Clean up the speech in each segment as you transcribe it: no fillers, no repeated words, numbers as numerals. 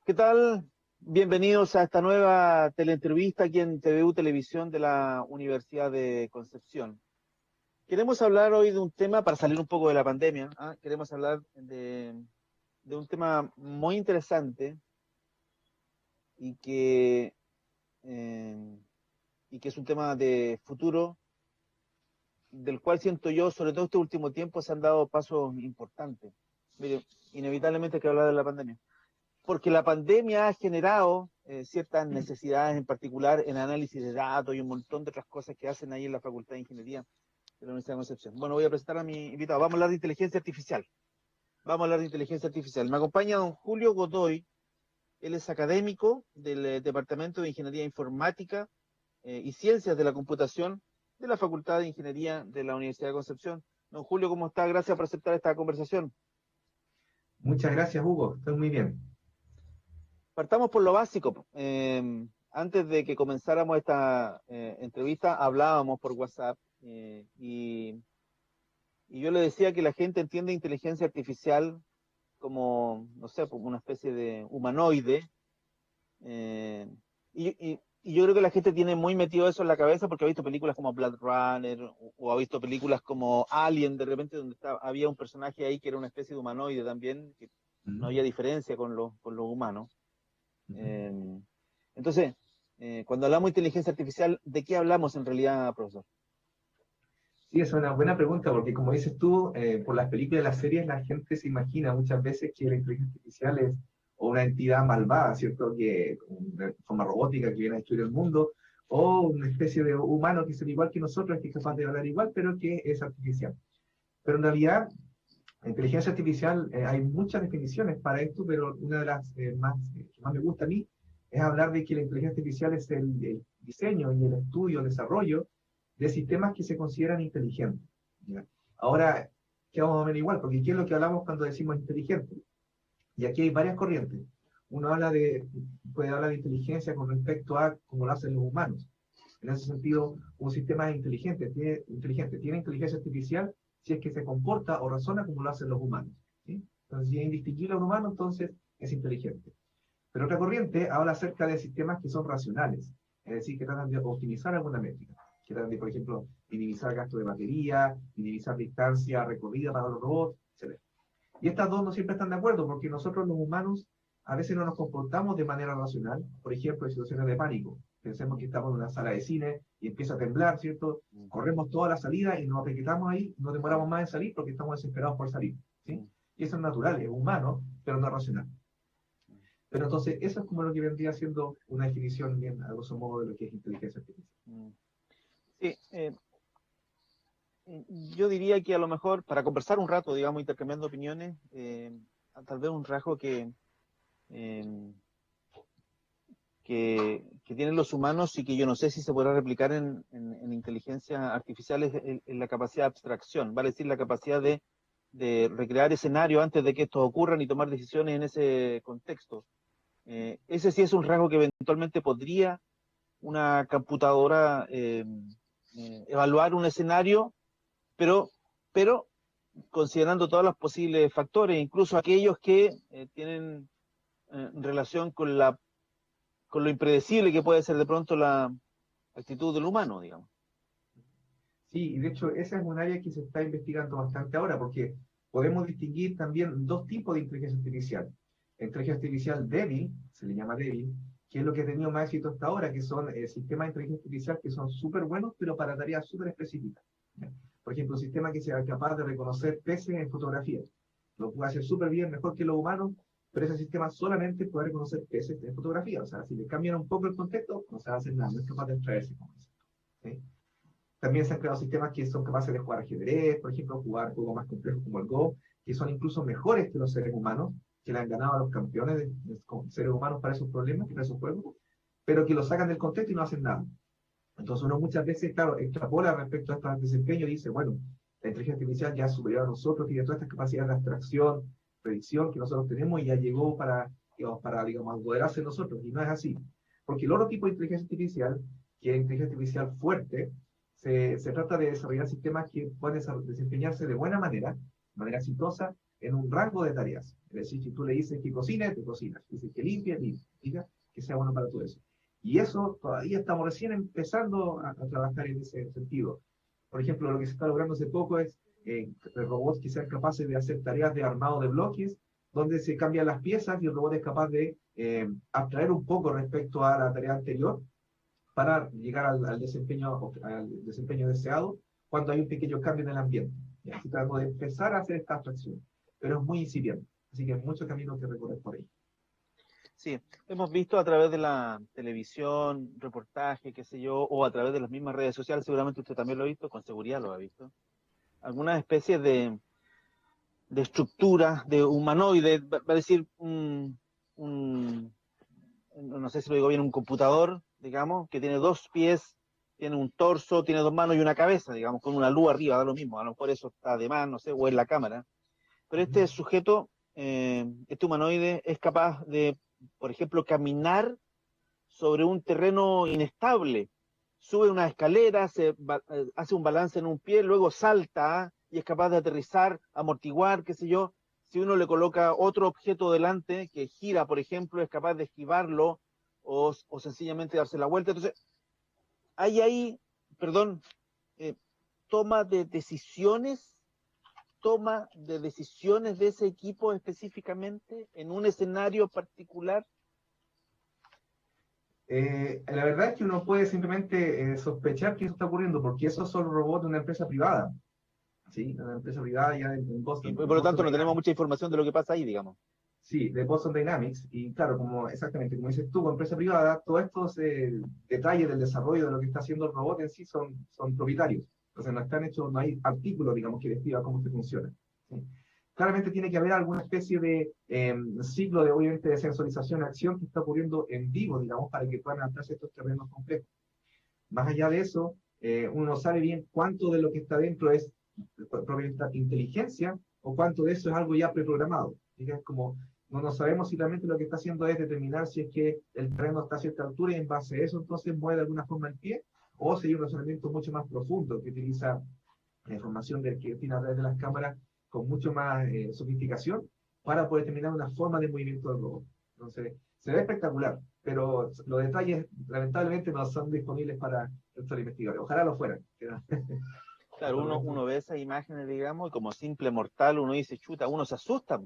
¿Qué tal? Bienvenidos a esta nueva teleentrevista aquí en TVU Televisión de la Universidad de Concepción. Queremos hablar hoy de un tema, para salir un poco de la pandemia, queremos hablar de un tema muy interesante y eh, y que es un tema de futuro, del cual siento yo, sobre todo este último tiempo, se han dado pasos importantes. Mire, inevitablemente hay que hablar de la pandemia. Porque la pandemia ha generado ciertas necesidades, en particular en análisis de datos y un montón de otras cosas que hacen ahí en la Facultad de Ingeniería de la Universidad de Concepción. Bueno, voy a presentar a mi invitado. Vamos a hablar de inteligencia artificial. Vamos a hablar de inteligencia artificial. Me acompaña don Julio Godoy. Él es académico del Departamento de Ingeniería Informática y Ciencias de la Computación de la Facultad de Ingeniería de la Universidad de Concepción. Don Julio, ¿cómo está? Gracias por aceptar esta conversación. Muchas gracias, Hugo. Estoy muy bien. Partamos por lo básico. Antes de que comenzáramos esta entrevista, hablábamos por WhatsApp y yo le decía que la gente entiende inteligencia artificial como, no sé, como una especie de humanoide. eh, y yo creo que la gente tiene muy metido eso en la cabeza porque ha visto películas como Blade Runner o ha visto películas como Alien, de repente, donde había un personaje ahí que era una especie de humanoide también, que no había diferencia con los humanos. Eh, entonces, cuando hablamos de inteligencia artificial, ¿de qué hablamos en realidad, profesor? Sí, es una buena pregunta porque como dices tú, por las películas y las series la gente se imagina muchas veces que la inteligencia artificial es una entidad malvada, ¿cierto? Que de forma robótica que viene a destruir el mundo, o una especie de humano que es igual que nosotros, que es capaz de hablar igual, pero que es artificial. Pero en realidad, la inteligencia artificial, hay muchas definiciones para esto, pero una de las que más me gusta a mí es hablar de que la inteligencia artificial es el diseño y el estudio, el desarrollo de sistemas que se consideran inteligentes. ¿Ya? Ahora, quedamos a ver igual, porque ¿qué es lo que hablamos cuando decimos inteligente? Y aquí hay varias corrientes. Uno puede hablar de inteligencia con respecto a cómo lo hacen los humanos. En ese sentido, un sistema es tiene inteligencia artificial si es que se comporta o razona como lo hacen los humanos. ¿Sí? Entonces, si es indistinguible a un humano, entonces es inteligente. Pero otra corriente habla acerca de sistemas que son racionales, es decir, que tratan de optimizar alguna métrica, que tratan de, por ejemplo, minimizar gasto de batería, minimizar distancia recorrida para los robots, etc. Y estas dos no siempre están de acuerdo, porque nosotros los humanos a veces no nos comportamos de manera racional, por ejemplo, en situaciones de pánico. Pensemos que estamos en una sala de cine y empieza a temblar, ¿cierto? Corremos toda la salida y nos apequetamos ahí, no demoramos más en salir porque estamos desesperados por salir, ¿sí? Y eso es natural, es humano, pero no racional. Pero entonces, eso es como lo que vendría siendo una definición bien, a grosso modo, de lo que es inteligencia artificial. Sí, yo diría que a lo mejor para conversar un rato, digamos, intercambiando opiniones, tal vez un rasgo eh, que tienen los humanos y que yo no sé si se podrá replicar en inteligencia artificial es la capacidad de abstracción, vale decir, la capacidad de recrear escenarios antes de que estos ocurran y tomar decisiones en ese contexto. Ese sí es un rasgo que eventualmente podría una computadora evaluar un escenario, pero, pero considerando todos los posibles factores, incluso aquellos que tienen relación con lo impredecible que puede ser de pronto la actitud del humano, digamos. Sí, y de hecho esa es un área que se está investigando bastante ahora, porque podemos distinguir también dos tipos de inteligencia artificial. La inteligencia artificial débil, se le llama débil, que es lo que ha tenido más éxito hasta ahora, que son sistemas de inteligencia artificial que son súper buenos, pero para tareas súper específicas. ¿Ya? Por ejemplo, un sistema que sea capaz de reconocer peces en fotografía. Lo puede hacer súper bien, mejor que los humanos, pero ese sistema solamente puede reconocer peces en fotografía. O sea, si le cambian un poco el contexto, no se va a hacer nada, no es capaz de extraerse con eso. ¿Sí? También se han creado sistemas que son capaces de jugar ajedrez, por ejemplo, jugar juegos más complejos como el Go, que son incluso mejores que los seres humanos, que le han ganado a los campeones de seres humanos para esos problemas, para esos juegos, pero que los sacan del contexto y no hacen nada. Entonces uno muchas veces, claro, extrapola respecto a este desempeño y dice, bueno, la inteligencia artificial ya es superior a nosotros, tiene todas estas capacidades de abstracción, predicción que nosotros tenemos y ya llegó digamos, apoderarse de nosotros. Y no es así. Porque el otro tipo de inteligencia artificial, que es inteligencia artificial fuerte, se trata de desarrollar sistemas que pueden desempeñarse de buena manera, manera exitosa en un rango de tareas. Es decir, si tú le dices que cocine, te cocinas. Si dices que limpie, limpia. Que sea bueno para todo eso. Y eso todavía estamos recién empezando a trabajar en ese sentido. Por ejemplo, lo que se está logrando hace poco es robots que sean capaces de hacer tareas de armado de bloques, donde se cambian las piezas y el robot es capaz de abstraer un poco respecto a la tarea anterior para llegar al desempeño deseado cuando hay un pequeño cambio en el ambiente. Y así tratamos de empezar a hacer esta abstracción, pero es muy incipiente, así que hay mucho camino que recorrer por ahí. Sí, hemos visto a través de la televisión, reportaje, qué sé yo, o a través de las mismas redes sociales, seguramente usted también lo ha visto, con seguridad lo ha visto, algunas especies de estructura, de humanoide, va a decir no sé si lo digo bien, un computador, digamos, que tiene dos pies, tiene un torso, tiene dos manos y una cabeza, digamos, con una luz arriba, da lo mismo, a lo mejor eso está de más, no sé, o en la cámara. Pero este sujeto, este humanoide, es capaz de, por ejemplo, caminar sobre un terreno inestable. Sube una escalera, hace un balance en un pie, luego salta y es capaz de aterrizar, amortiguar, qué sé yo. Si uno le coloca otro objeto delante que gira, por ejemplo, es capaz de esquivarlo o sencillamente darse la vuelta. Entonces, hay ahí, perdón, eh, toma de decisiones toma de decisiones de ese equipo específicamente en un escenario particular? La verdad es que uno puede simplemente sospechar que eso está ocurriendo, porque esos son robots de una empresa privada, ¿sí? Una empresa privada ya en Y Boston, por lo Boston tanto no tenemos Dynamics. mucha información de lo que pasa ahí, digamos. Sí, de Boston Dynamics, y claro, exactamente, como dices tú, como empresa privada, todos estos detalles del desarrollo de lo que está haciendo el robot en sí son propietarios. Entonces no están hechos, no hay artículos, digamos, que describa cómo se funciona. ¿Sí? Claramente tiene que haber alguna especie de ciclo de, obviamente, de sensorización, acción que está ocurriendo en vivo, digamos, para que puedan adaptarse a estos terrenos complejos. Más allá de eso, uno no sabe bien cuánto de lo que está dentro es propiamente inteligencia o cuánto de eso es algo ya preprogramado. Es como, no sabemos si realmente lo que está haciendo es determinar si es que el terreno está a cierta altura y en base a eso entonces mueve de alguna forma el pie, o si hay un razonamiento mucho más profundo que utiliza la información que tiene a través de las cámaras con mucho más sofisticación para poder determinar una forma de movimiento del robot. Entonces, se ve espectacular, pero los detalles lamentablemente no son disponibles para estos investigadores. Ojalá lo fueran. Claro, uno ve esas imágenes, digamos, y como simple mortal uno dice, chuta, uno se asusta.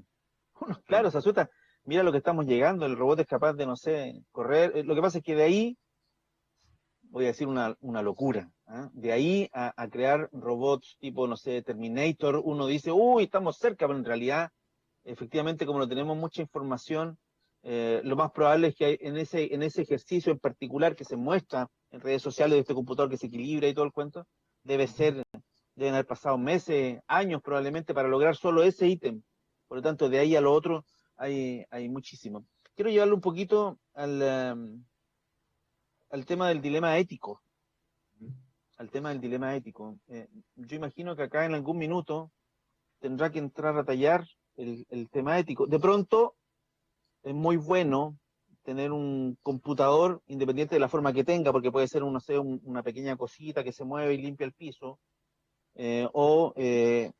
Uno, claro, se asusta. Mira lo que estamos llegando, el robot es capaz de, no sé, correr. Lo que pasa es que de ahí, voy a decir una locura, ¿eh? De ahí a crear robots tipo, no sé, Terminator, uno dice, uy, estamos cerca, pero en realidad efectivamente, como no tenemos mucha información, lo más probable es que en ese ejercicio en particular que se muestra en redes sociales de este computador que se equilibra y todo el cuento, deben haber pasado meses, años probablemente para lograr solo ese ítem. Por lo tanto, de ahí a lo otro hay muchísimo. Quiero llevarlo un poquito al tema del dilema ético. Al tema del dilema ético. Yo imagino que acá en algún minuto tendrá que entrar a tallar el tema ético. De pronto, es muy bueno tener un computador independiente de la forma que tenga, porque puede ser no sé, una pequeña cosita que se mueve y limpia el piso, veía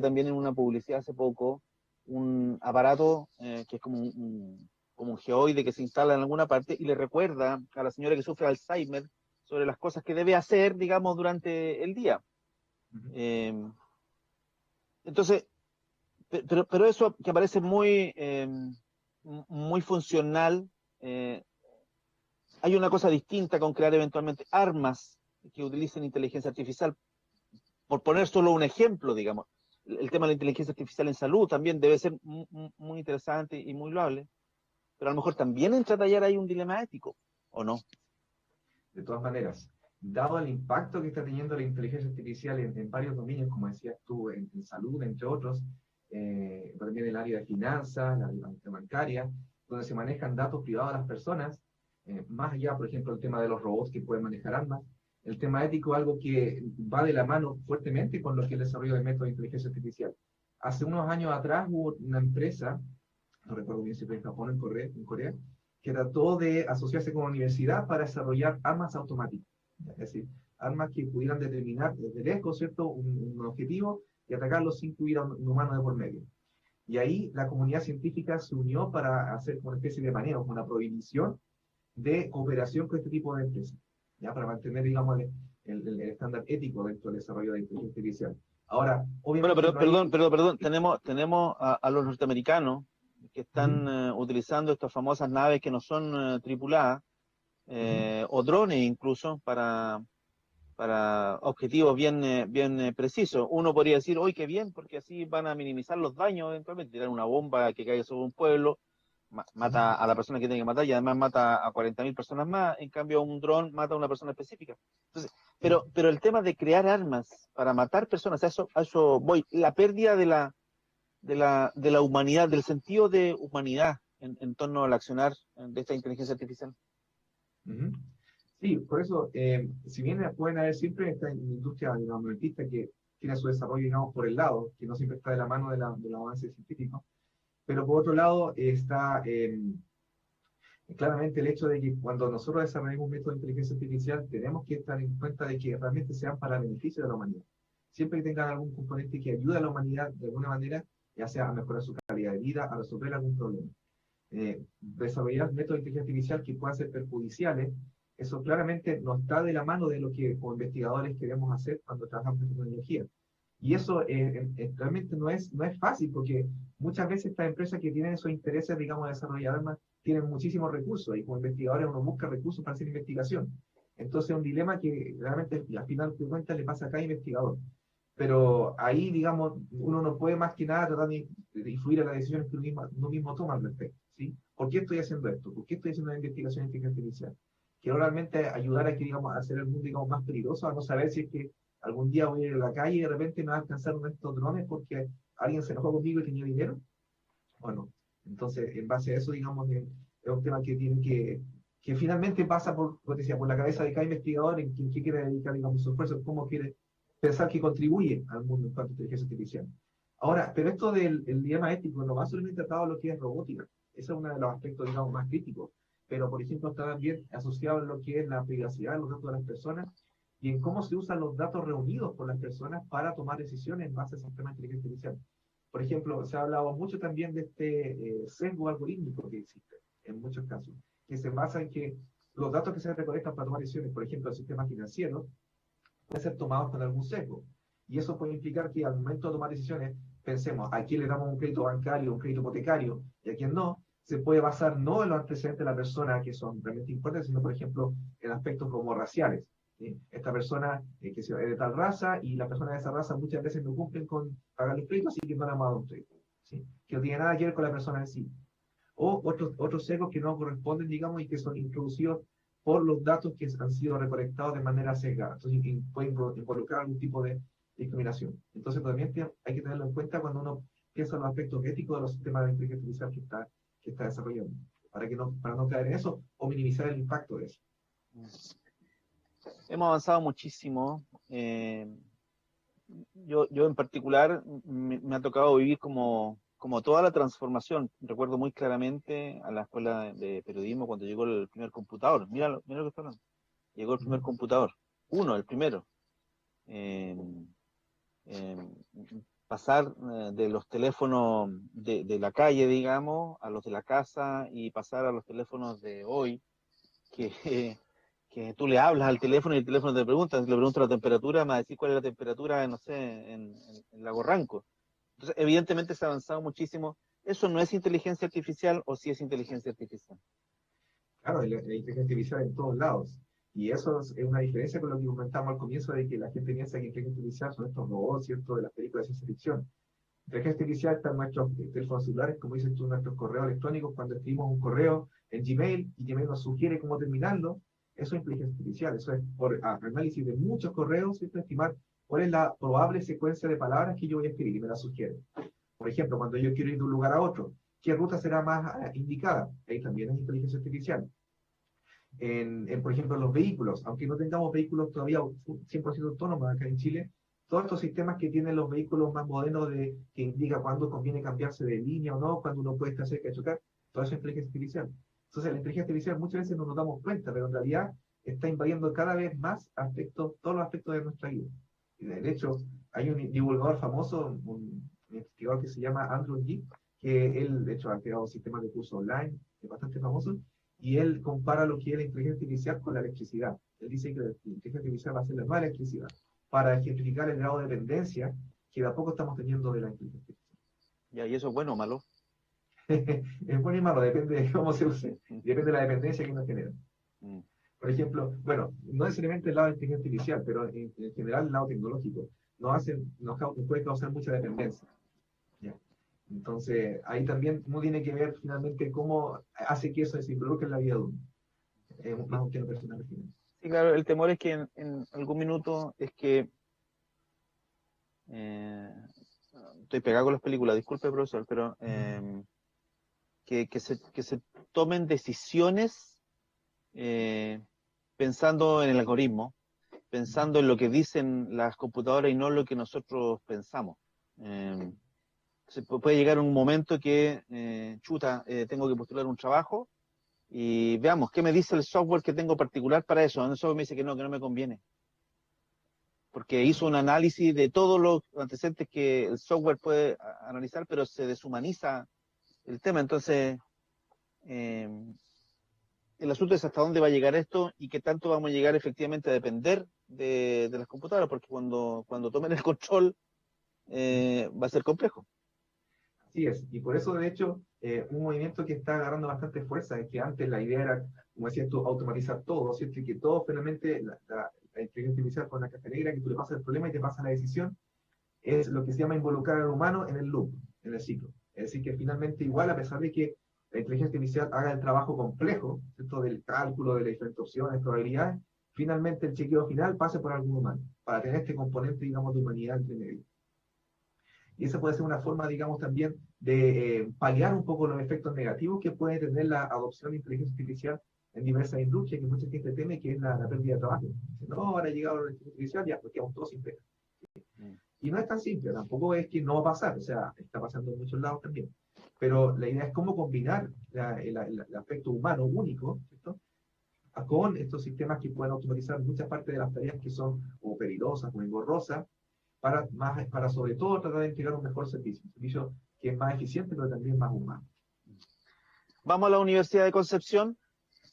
también en una publicidad hace poco un aparato que es como un geoide que se instala en alguna parte y le recuerda a la señora que sufre Alzheimer sobre las cosas que debe hacer, digamos, durante el día. Eh, entonces, pero eso que parece muy funcional, eh, hay una cosa distinta con crear eventualmente armas que utilicen inteligencia artificial. Por poner solo un ejemplo, digamos, el tema de la inteligencia artificial en salud también debe ser muy interesante y muy loable, pero a lo mejor también entra a tallar ahí un dilema ético, ¿o no? De todas maneras, dado el impacto que está teniendo la inteligencia artificial en varios dominios, como decías tú, en salud, entre otros, también en el área de finanzas, la bancaria, donde se manejan datos privados de las personas, más allá, por ejemplo, el tema de los robots que pueden manejar armas, el tema ético es algo que va de la mano fuertemente con lo que es el desarrollo de métodos de inteligencia artificial. Hace unos años atrás hubo una empresa, no recuerdo bien si fue en Japón o en Corea, que trató de asociarse con la universidad para desarrollar armas automáticas. Es decir, armas que pudieran determinar desde lejos, ¿cierto?, un objetivo y atacarlos sin que hubiera un humano de por medio. Y ahí la comunidad científica se unió para hacer como una especie de manejo, como una prohibición de cooperación con este tipo de empresas, ¿ya? Para mantener, digamos, el estándar ético dentro del desarrollo de la inteligencia artificial. Ahora, Bueno, obviamente pero no hay... perdón, tenemos a los norteamericanos que están Ujú, utilizando estas famosas naves que no son tripuladas, ujú. o drones incluso, para objetivos bien precisos. Uno podría decir, hoy qué bien, porque así van a minimizar los daños eventualmente, tirar una bomba que caiga sobre un pueblo, mata a la persona que tiene que matar y además mata a 40.000 personas más, en cambio un dron mata a una persona específica. Entonces, pero el tema de crear armas para matar personas, a eso voy, la pérdida de la humanidad, del sentido de humanidad en torno al accionar de esta inteligencia artificial. Ujú. Sí, por eso, si bien pueden haber siempre esta industria, digamos, armamentista que tiene su desarrollo, digamos, por el lado, que no siempre está de la mano del avance científico, pero por otro lado está claramente el hecho de que cuando nosotros desarrollamos un método de inteligencia artificial, tenemos que estar en cuenta de que realmente sean para beneficio de la humanidad. Siempre que tengan algún componente que ayude a la humanidad de alguna manera, ya sea a mejorar su calidad de vida, a resolver algún problema. Desarrollar métodos de inteligencia artificial que puedan ser perjudiciales, eso claramente no está de la mano de lo que como investigadores queremos hacer cuando trabajamos en tecnología. Y eso realmente no es fácil, porque muchas veces estas empresas que tienen esos intereses, digamos, de desarrollar armas, tienen muchísimos recursos, y como investigadores uno busca recursos para hacer investigación. Entonces es un dilema que realmente al final de cuentas le pasa a cada investigador. Pero ahí, digamos, uno no puede más que nada tratar de influir en las decisiones que uno mismo toma al respecto, ¿sí? ¿Por qué estoy haciendo esto? ¿Por qué estoy haciendo una investigación en inteligencia artificial? Quiero realmente ayudar a que, digamos, a hacer el mundo, digamos, más peligroso, a no saber si es que algún día voy a ir a la calle y de repente me va a alcanzar uno de estos drones porque alguien se enojó conmigo y tenía dinero. Bueno, entonces, en base a eso, digamos, es un tema que tiene que finalmente pasa por, como te decía, por la cabeza de cada investigador en qué quiere dedicar, digamos, su esfuerzo, cómo quiere pensar que contribuye al mundo en cuanto a inteligencia artificial. Ahora, pero esto del dilema ético no va solamente tratado a lo que es robótica. Ese es uno de los aspectos, digamos, más críticos. Pero, por ejemplo, está también asociado a lo que es la privacidad de los datos de las personas y en cómo se usan los datos reunidos por las personas para tomar decisiones en base a sistemas de inteligencia artificial. Por ejemplo, se ha hablado mucho también de este sesgo algorítmico que existe en muchos casos, que se basa en que los datos que se recolectan para tomar decisiones, por ejemplo, el sistema financiero, pueden ser tomados con algún sesgo. Y eso puede implicar que al momento de tomar decisiones, pensemos a quién le damos un crédito bancario, un crédito hipotecario y a quién no, se puede basar no en los antecedentes de la persona que son realmente importantes, sino, por ejemplo, en aspectos como raciales. ¿Sí? Esta persona que es de tal raza y la persona de esa raza muchas veces no cumplen con pagar los créditos, así que no le han dado un crédito. ¿Sí? Que no tiene nada que ver con la persona en sí. O otros sesgos que no corresponden, digamos, y que son introducidos por los datos que han sido recolectados de manera sesgada. Entonces, pueden involucrar algún tipo de discriminación. Entonces, también hay que tenerlo en cuenta cuando uno piensa en los aspectos éticos de los sistemas de inteligencia artificial que está desarrollando, para no caer en eso o minimizar el impacto de eso. Hemos avanzado muchísimo. Yo en particular me ha tocado vivir como toda la transformación. Recuerdo muy claramente a la escuela de periodismo cuando llegó el primer computador. Mira lo que está hablando. Llegó el primer computador. El primero. Eh, eh, Pasar de los teléfonos de la calle, digamos, a los de la casa y pasar a los teléfonos de hoy, que, que tú le hablas al teléfono y el teléfono te pregunta, si le preguntas la temperatura, me va a decir cuál es la temperatura, no sé, en Lago Ranco. Entonces, evidentemente se ha avanzado muchísimo. ¿Eso no es inteligencia artificial o sí es inteligencia artificial? Claro, la inteligencia artificial en todos lados. Y eso es una diferencia con lo que comentamos al comienzo de que la gente piensa que inteligencia artificial son estos robots, ¿cierto?, de las películas de ciencia ficción. Inteligencia artificial está en nuestros teléfonos celulares, como dices tú, en nuestros correos electrónicos. Cuando escribimos un correo en Gmail y Gmail nos sugiere cómo terminarlo, eso es inteligencia artificial. Eso es por análisis de muchos correos, ¿cierto?, estimar cuál es la probable secuencia de palabras que yo voy a escribir y me la sugiere. Por ejemplo, cuando yo quiero ir de un lugar a otro, ¿qué ruta será más indicada? Ahí también es inteligencia artificial. Por ejemplo, en los vehículos, aunque no tengamos vehículos todavía 100% autónomos acá en Chile, todos estos sistemas que tienen los vehículos más modernos que indica cuándo conviene cambiarse de línea o no, cuando uno puede estar cerca de chocar, todo eso es inteligencia artificial. Entonces, la inteligencia artificial muchas veces no nos damos cuenta, pero en realidad está invadiendo cada vez más todos los aspectos de nuestra vida. Y de hecho, Hay un divulgador famoso, un investigador que se llama Andrew Ng, que él, de hecho, ha creado sistemas de curso online, que es bastante famoso, y él compara lo que es la inteligencia artificial con la electricidad. Él dice que la inteligencia artificial va a ser la nueva electricidad, para ejemplificar el grado de dependencia que de a poco estamos teniendo de la inteligencia artificial. Ya, ¿y eso es bueno o malo? Es bueno y malo, depende de cómo se use, depende de la dependencia que nos genera. Mm. Por ejemplo, bueno, no necesariamente el lado de inteligencia artificial, pero en general el lado tecnológico nos puede causar mucha dependencia. ¿Ya? Entonces, ahí también uno tiene que ver finalmente cómo hace que eso se involucre en la vida de uno. Es más un tema personal al final. Sí, claro, el temor es que en algún minuto es que eh, estoy pegado con las películas, disculpe, profesor, pero que se tomen decisiones pensando en el algoritmo, pensando en lo que dicen las computadoras y no en lo que nosotros pensamos. Se puede llegar un momento que, tengo que postular un trabajo y veamos qué me dice el software que tengo particular para eso. El software me dice que no me conviene, porque hizo un análisis de todos los antecedentes que el software puede analizar, pero se deshumaniza el tema. Entonces, eh, el asunto es hasta dónde va a llegar esto y qué tanto vamos a llegar efectivamente a depender de las computadoras, porque cuando tomen el control va a ser complejo. Así es, y por eso, de hecho, un movimiento que está agarrando bastante fuerza es que antes la idea era, como decías tú, automatizar todo, ¿cierto? Y que todo, finalmente, la inteligencia artificial con la caja negra, que tú le pasas el problema y te pasa la decisión, es lo que se llama involucrar al humano en el loop, en el ciclo. Es decir, que finalmente, igual, a pesar de que la inteligencia artificial haga el trabajo complejo, ¿cierto? Del cálculo de las diferentes opciones, probabilidades, finalmente el chequeo final pase por algún humano, para tener este componente, digamos, de humanidad entre medio. Y esa puede ser una forma, digamos, también de paliar un poco los efectos negativos que puede tener la adopción de inteligencia artificial en diversas industrias, que mucha gente teme, que es la pérdida de trabajo. Dice, no, ahora ha llegado la inteligencia artificial, ya, pues quedamos todos sin pega. Y no es tan simple, tampoco es que no va a pasar, o sea, está pasando en muchos lados también. Pero la idea es cómo combinar el aspecto humano único, ¿cierto? Con estos sistemas que pueden automatizar muchas partes de las tareas que son o peligrosas o engorrosas, para sobre todo tratar de entregar un mejor servicio, un servicio que es más eficiente, pero también más humano. Vamos a la Universidad de Concepción.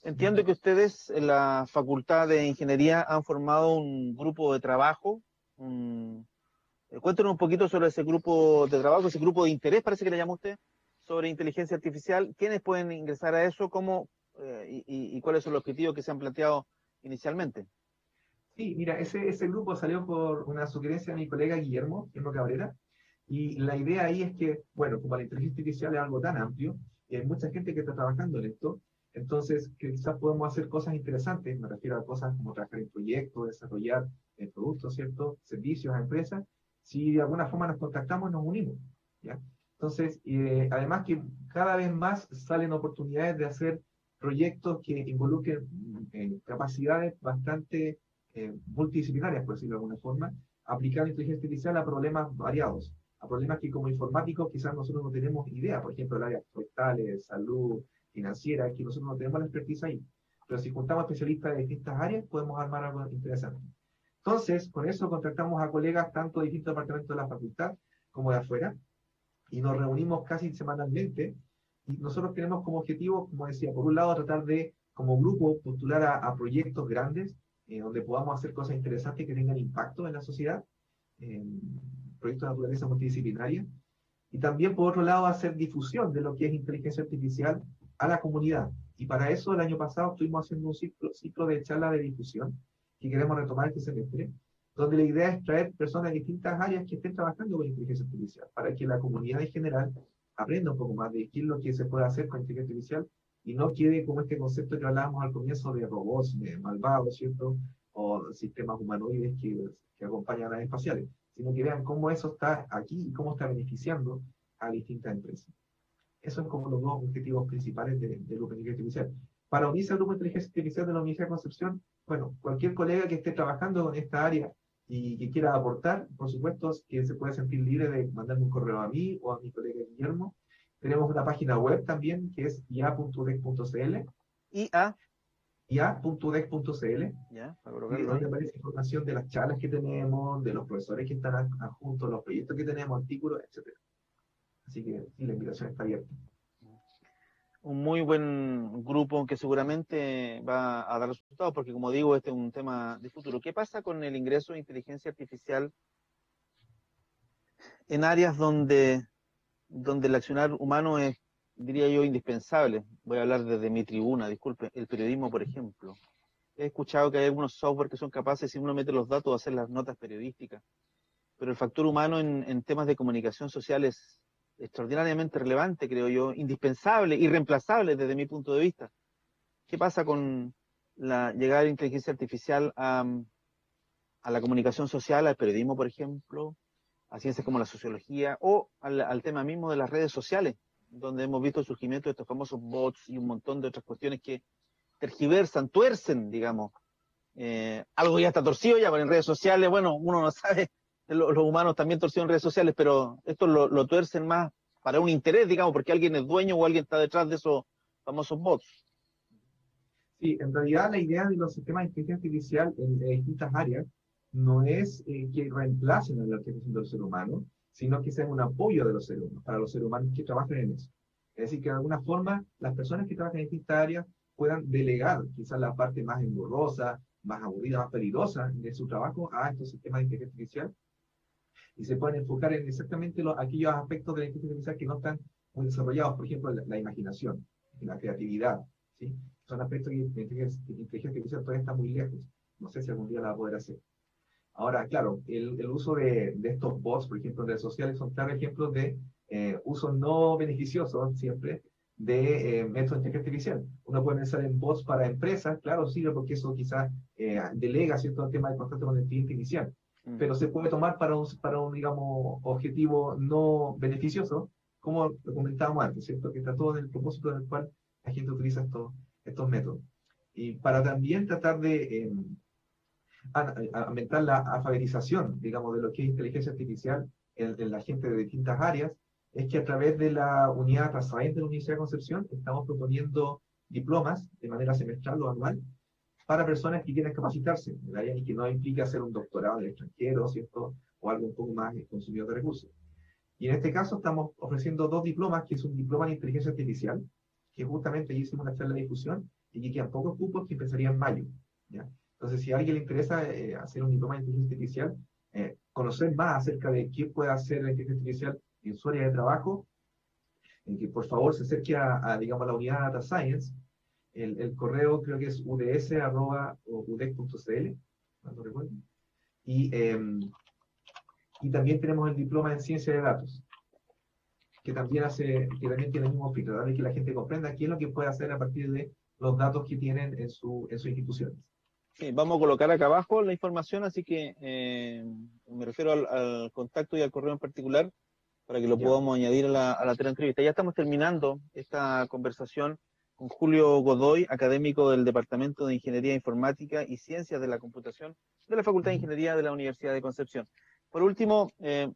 Entiendo que ustedes en la Facultad de Ingeniería han formado un grupo de trabajo. Cuéntenos un poquito sobre ese grupo de trabajo, ese grupo de interés, parece que le llama usted, sobre inteligencia artificial. ¿Quiénes pueden ingresar a eso? ¿Cómo y cuáles son los objetivos que se han planteado inicialmente? Sí, mira, ese grupo salió por una sugerencia de mi colega Guillermo Cabrera, y la idea ahí es que, bueno, como la inteligencia artificial es algo tan amplio, y hay mucha gente que está trabajando en esto, entonces que quizás podemos hacer cosas interesantes, me refiero a cosas como trabajar en proyectos, desarrollar productos, ¿cierto? Servicios a empresas, si de alguna forma nos contactamos, nos unimos, ¿ya? Entonces, además que cada vez más salen oportunidades de hacer proyectos que involucren capacidades bastante multidisciplinarias, por decirlo de alguna forma, aplicar inteligencia artificial a problemas variados, a problemas que como informáticos quizás nosotros no tenemos idea, por ejemplo, el área forestales, salud, financiera, que nosotros no tenemos la expertise ahí. Pero si juntamos especialistas de distintas áreas, podemos armar algo interesante. Entonces, con eso contactamos a colegas tanto de distintos departamentos de la facultad como de afuera, y nos reunimos casi semanalmente, y nosotros tenemos como objetivo, como decía, por un lado tratar de, como grupo, postular a proyectos grandes, donde podamos hacer cosas interesantes que tengan impacto en la sociedad, proyectos de naturaleza multidisciplinaria, y también, por otro lado, hacer difusión de lo que es inteligencia artificial a la comunidad. Y para eso, el año pasado estuvimos haciendo un ciclo de charla de difusión, que queremos retomar este semestre, donde la idea es traer personas de distintas áreas que estén trabajando con inteligencia artificial, para que la comunidad en general aprenda un poco más de qué es lo que se puede hacer con inteligencia artificial, y no quede como este concepto que hablábamos al comienzo de robots, de malvados, ¿cierto? O sistemas humanoides que acompañan a las espaciales, sino que vean cómo eso está aquí y cómo está beneficiando a distintas empresas. Esos son como los dos objetivos principales del grupo de inteligencia artificial. Para unirse al grupo de inteligencia artificial de la Universidad de Concepción, bueno, cualquier colega que esté trabajando en esta área y que quiera aportar, por supuesto, que se puede sentir libre de mandarme un correo a mí o a mi colega Guillermo. Tenemos una página web también que es ia.udec.cl. IA. Ya, para y colocarlo donde ahí. aparece información de las charlas que tenemos, de los profesores que están adjuntos, los proyectos que tenemos, artículos, etcétera. Así que sí, la invitación está abierta. Un muy buen grupo que seguramente va a dar resultados, porque como digo, este es un tema de futuro. ¿Qué pasa con el ingreso de inteligencia artificial en áreas donde el accionar humano es, diría yo, indispensable? Voy a hablar desde mi tribuna, disculpe, el periodismo, por ejemplo. He escuchado que hay algunos software que son capaces, si uno mete los datos, de hacer las notas periodísticas, pero el factor humano en temas de comunicación social es extraordinariamente relevante, creo yo, indispensable, irreemplazable desde mi punto de vista. ¿Qué pasa con la llegada de la inteligencia artificial a la comunicación social, al periodismo, por ejemplo, a ciencias como la sociología o al tema mismo de las redes sociales, donde hemos visto el surgimiento de estos famosos bots y un montón de otras cuestiones que tergiversan, tuercen, digamos? Algo ya está torcido ya, pero en redes sociales, bueno, uno no sabe, los humanos también torcieron en redes sociales, pero esto lo tuercen más para un interés, digamos, porque alguien es dueño o alguien está detrás de esos famosos bots. Sí, en realidad la idea de los sistemas de inteligencia artificial en distintas áreas no es que reemplacen a la inteligencia del ser humano, sino que sean un apoyo de los seres humanos, para los seres humanos que trabajan en eso. Es decir, que de alguna forma las personas que trabajan en distintas áreas puedan delegar quizás la parte más engorrosa, más aburrida, más peligrosa de su trabajo a estos sistemas de inteligencia artificial y se pueden enfocar en exactamente aquellos aspectos de la inteligencia artificial que no están muy desarrollados, por ejemplo, la imaginación, la creatividad, ¿sí? Son aspectos que la inteligencia artificial todavía está muy lejos. No sé si algún día la va a poder hacer. Ahora, claro, el uso de estos bots, por ejemplo, en redes sociales, son claros ejemplos de uso no beneficioso siempre de métodos de inteligencia artificial. Uno puede pensar en bots para empresas, claro, sirve porque eso quizás delega cierto tema de contacto con el cliente inicial, Mm. pero se puede tomar para un, digamos, objetivo no beneficioso, como lo comentábamos antes, ¿cierto? Que está todo en el propósito en el cual la gente utiliza estos métodos. Y para también tratar de aumentar la alfabetización, digamos, de lo que es inteligencia artificial en la gente de distintas áreas, es que a través de la unidad Data Science de la Universidad de Concepción estamos proponiendo diplomas de manera semestral o anual para personas que quieren capacitarse en el área y que no implica hacer un doctorado en el extranjero, ¿cierto? O algo un poco más consumidor de recursos. Y en este caso estamos ofreciendo dos diplomas, que es un diploma en inteligencia artificial, que justamente hicimos una charla de difusión y que quedan pocos cupos que empezaría en mayo. ¿Ya? Entonces, si a alguien le interesa hacer un diploma en inteligencia artificial, conocer más acerca de qué puede hacer la inteligencia artificial en su área de trabajo, que por favor se acerque digamos, a la unidad Data Science. El correo creo que es uds.udec.cl, no recuerdo. Y también tenemos el diploma en ciencia de datos, que también tiene el mismo fin, tratar de que la gente comprenda qué es lo que puede hacer a partir de los datos que tienen en sus instituciones. Sí, vamos a colocar acá abajo la información, así que me refiero al contacto y al correo en particular para que lo Ya. podamos añadir a la entrevista. Ya estamos terminando esta conversación con Julio Godoy, académico del Departamento de Ingeniería Informática y Ciencias de la Computación de la Facultad de Ingeniería de la Universidad de Concepción. Por último, el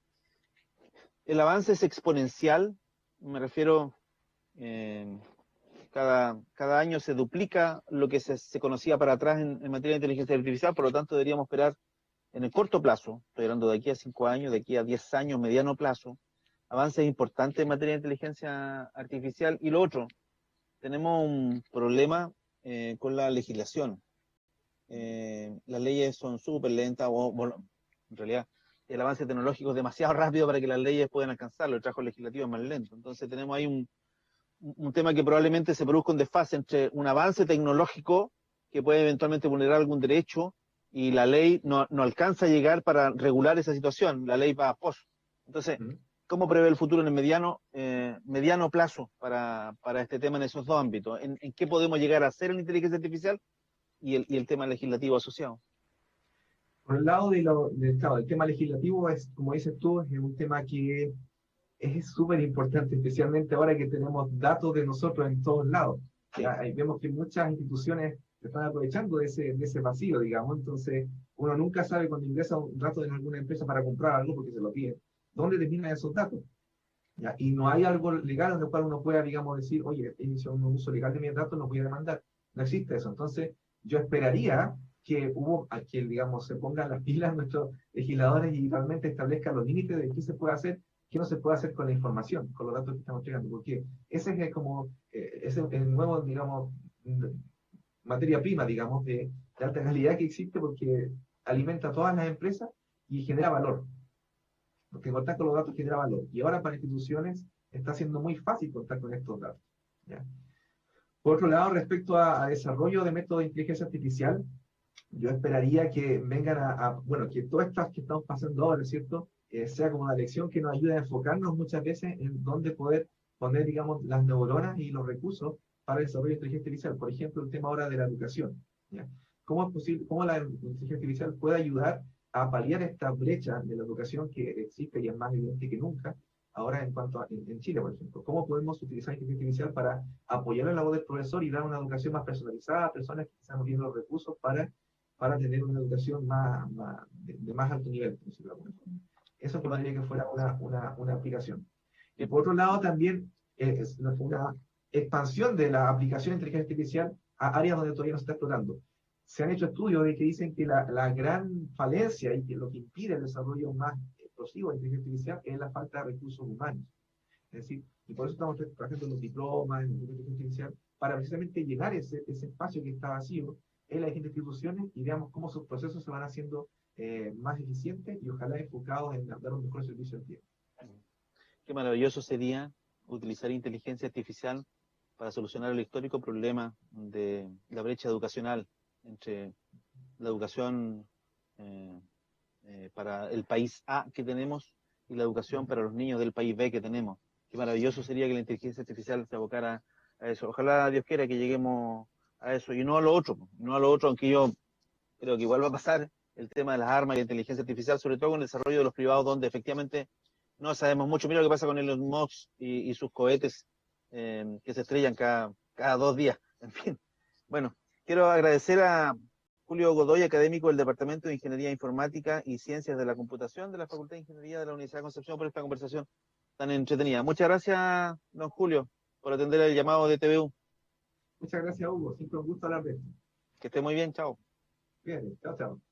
avance es exponencial, me refiero, eh, cada año se duplica lo que se conocía para atrás en materia de inteligencia artificial, por lo tanto deberíamos esperar en el corto plazo, estoy hablando de aquí a 5 años, de aquí a 10 años, mediano plazo, avances importantes en materia de inteligencia artificial. Y lo otro, tenemos un problema con la legislación. Las leyes son súper lentas, o bueno, en realidad el avance tecnológico es demasiado rápido para que las leyes puedan alcanzarlo, el trabajo legislativo es más lento. Entonces tenemos ahí un tema que probablemente se produzca un desfase entre un avance tecnológico que puede eventualmente vulnerar algún derecho y la ley no alcanza a llegar para regular esa situación, la ley va a pos. Entonces, ¿Mm? ¿cómo prevé el futuro en el mediano plazo para este tema en esos dos ámbitos? ¿En qué podemos llegar a hacer en la inteligencia artificial y el tema legislativo asociado? Por el lado claro, del tema legislativo, es, como dices tú, es un tema que es súper importante, especialmente ahora que tenemos datos de nosotros en todos lados. Sí. ¿Ya? Ahí vemos que muchas instituciones se están aprovechando de ese vacío, digamos. Entonces, uno nunca sabe cuando ingresa un dato en alguna empresa para comprar algo porque se lo pide, dónde terminan esos datos. ¿Ya? Y no hay algo legal en el cual uno pueda, digamos, decir, oye, inicio un uso legal de mis datos, los voy a demandar. No existe eso. Entonces, yo esperaría que digamos, se pongan las pilas nuestros legisladores y realmente establezcan los límites de qué se puede hacer, qué no se puede hacer con la información, con los datos que estamos llegando, porque ese es como, ese es el nuevo, digamos, materia prima, digamos, de alta calidad que existe porque alimenta a todas las empresas y genera valor. Porque contar con los datos genera valor. Y ahora para instituciones está siendo muy fácil contar con estos datos. ¿Ya? Por otro lado, respecto a desarrollo de métodos de inteligencia artificial, yo esperaría que vengan bueno, que todas estas que estamos pasando ahora, ¿cierto? Sea como una lección que nos ayude a enfocarnos muchas veces en dónde poder poner, digamos, las neuronas y los recursos para el desarrollo de inteligencia artificial. Por ejemplo, el tema ahora de la educación. ¿Ya? ¿Cómo es posible, cómo la inteligencia artificial puede ayudar a paliar esta brecha de la educación que existe y es más evidente que nunca ahora en cuanto en Chile, por ejemplo? ¿Cómo podemos utilizar la inteligencia artificial para apoyar la labor del profesor y dar una educación más personalizada a personas que quizás no tienen los recursos para tener una educación de más alto nivel, por decirlo de alguna forma? Eso podría que fuera una aplicación. Y por otro lado, también es una expansión de la aplicación de inteligencia artificial a áreas donde todavía no se está explorando. Se han hecho estudios de que dicen que la gran falencia y que lo que impide el desarrollo más explosivo de inteligencia artificial es la falta de recursos humanos. Es decir, y por eso estamos trabajando en los diplomas, en inteligencia artificial, para precisamente llenar ese espacio que está vacío en las distintas instituciones y veamos cómo sus procesos se van haciendo más eficientes y ojalá enfocados en dar un mejor servicio al cliente. Qué maravilloso sería utilizar inteligencia artificial para solucionar el histórico problema de la brecha educacional entre la educación para el país A que tenemos y la educación para los niños del país B que tenemos. Qué maravilloso sería que la inteligencia artificial se abocara a eso. Ojalá Dios quiera que lleguemos a eso y no a lo otro, aunque yo creo que igual va a pasar el tema de las armas y la inteligencia artificial, sobre todo con el desarrollo de los privados, donde efectivamente no sabemos mucho. Mira lo que pasa con Elon Musk y sus cohetes que se estrellan cada 2 días. En fin. Bueno, quiero agradecer a Julio Godoy, académico del Departamento de Ingeniería Informática y Ciencias de la Computación de la Facultad de Ingeniería de la Universidad de Concepción por esta conversación tan entretenida. Muchas gracias, don Julio, por atender el llamado de TVU. Muchas gracias, Hugo. Siempre un gusto hablar de esto. Que esté muy bien, chao. Bien, chao, chao.